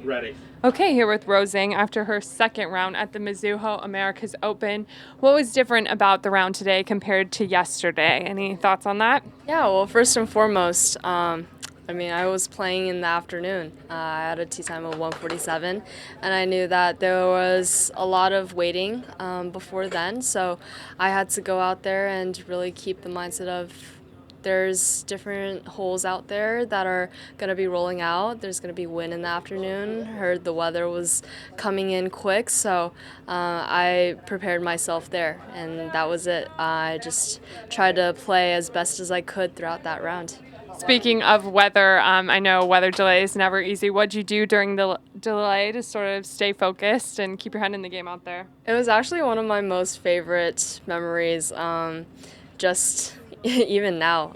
Ready. Okay, here with Zhang after her second round at the Mizuho Americas Open. What was different about the round today compared to yesterday? Any thoughts on that? Yeah, well, first and foremost, I was playing in the afternoon. I had a tee time of 1:47, and I knew that there was a lot of waiting before then, so I had to go out there and really keep the mindset of there's different holes out there that are going to be rolling out. There's going to be wind in the afternoon. Heard the weather was coming in quick, so I prepared myself there, and that was it. I just tried to play as best as I could throughout that round. Speaking of weather, I know weather delay is never easy. What'd you do during the delay to sort of stay focused and keep your head in the game out there? It was actually one of my most favorite memories. Just even now.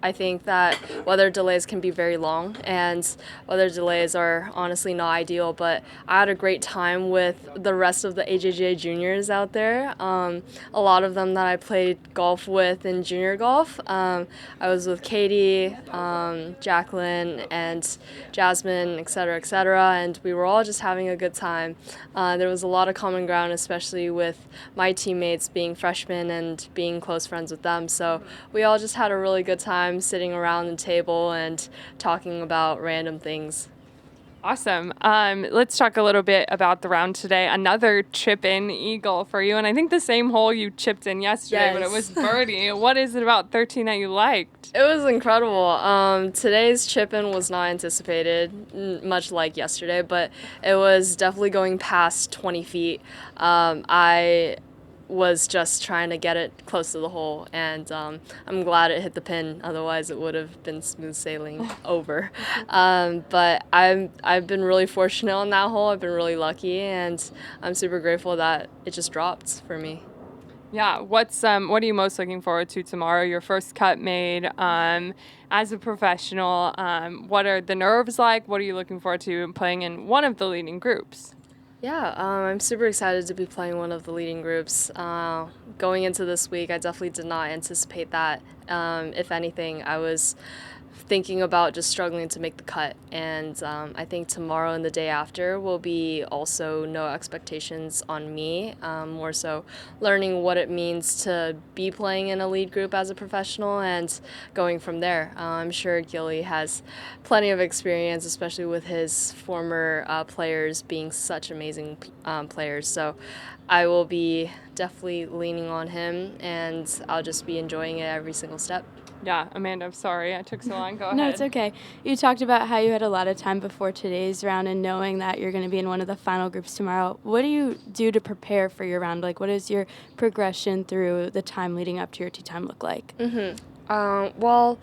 I think that weather delays can be very long, and weather delays are honestly not ideal, but I had a great time with the rest of the AJGA juniors out there. A lot of them that I played golf with in junior golf. I was with Katie, Jacqueline, and Jasmine, et cetera, and we were all just having a good time. There was a lot of common ground, especially with my teammates being freshmen and being close friends with them, so we all just had a really good time sitting around the table and talking about random things. Awesome. Let's talk a little bit about the round today. Another chip-in eagle for you, and I think the same hole you chipped in yesterday, but it was birdie. What is it about 13 that you liked? It was incredible. Today's chip-in was not anticipated, much like yesterday, but it was definitely going past 20 feet. I was just trying to get it close to the hole, and I'm glad it hit the pin. Otherwise, it would have been smooth sailing over. But I've been really fortunate on that hole. I've been really lucky, and I'm super grateful that it just dropped for me. Yeah, what are you most looking forward to tomorrow? Your first cut made as a professional. What are the nerves like? What are you looking forward to playing in one of the leading groups? Yeah, I'm super excited to be playing one of the leading groups. Going into this week, I definitely did not anticipate that. If anything, I was thinking about just struggling to make the cut. And I think tomorrow and the day after will be also no expectations on me, more so learning what it means to be playing in a lead group as a professional and going from there. I'm sure Gilly has plenty of experience, especially with his former players being such amazing players. So I will be definitely leaning on him, and I'll just be enjoying it every single step. Yeah, Amanda, I'm sorry I took so long. Go ahead. No, it's okay. You talked about how you had a lot of time before today's round and knowing that you're going to be in one of the final groups tomorrow. What do you do to prepare for your round? Like, what does your progression through the time leading up to your tee time look like? Well,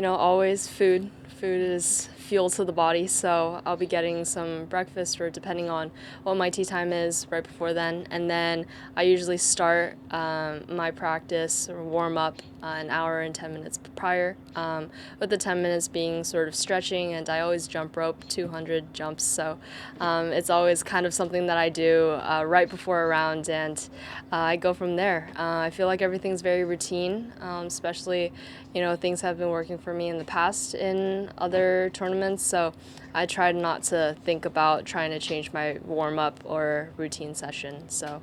always food. Food is fuel to the body, so I'll be getting some breakfast or depending on what my tee time is right before then. And then I usually start my practice or warm up an hour and 10 minutes prior, with the 10 minutes being sort of stretching, and I always jump rope 200 jumps, so it's always kind of something that I do right before a round, and I go from there. I feel like everything's very routine, especially, things have been working for me in the past in other tournaments, so I tried not to think about trying to change my warm-up or routine session, so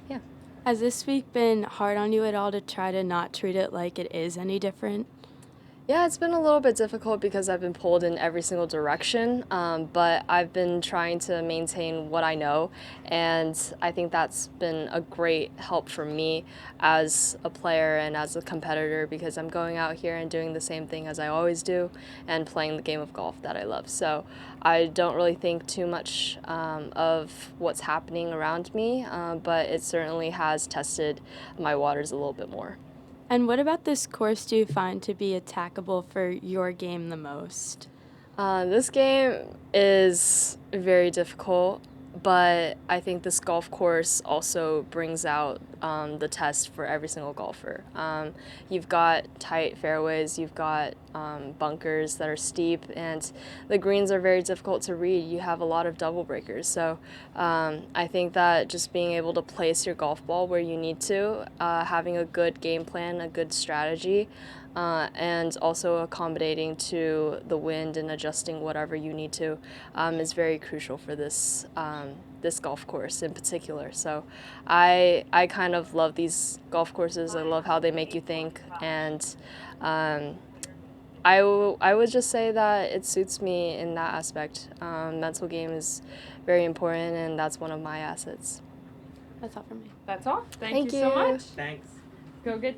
yeah. Has this week been hard on you at all to try to not treat it like it is any different? Yeah, it's been a little bit difficult because I've been pulled in every single direction, but I've been trying to maintain what I know, and I think that's been a great help for me as a player and as a competitor, because I'm going out here and doing the same thing as I always do and playing the game of golf that I love. So I don't really think too much of what's happening around me, but it certainly has tested my waters a little bit more. And what about this course do you find to be attackable for your game the most? This game is very difficult, but I think this golf course also brings out the test for every single golfer. You've got tight fairways, you've got bunkers that are steep, and the greens are very difficult to read. You have a lot of double breakers, so I think that just being able to place your golf ball where you need to, having a good game plan, a good strategy, and also accommodating to the wind and adjusting whatever you need to is very crucial for this this golf course in particular. So I kind of love these golf courses. I love how they make you think, and I would just say that it suits me in that aspect. Mental game is very important, and that's one of my assets. That's all for me. That's all. Thank Thank you so you. much. Thanks. Go get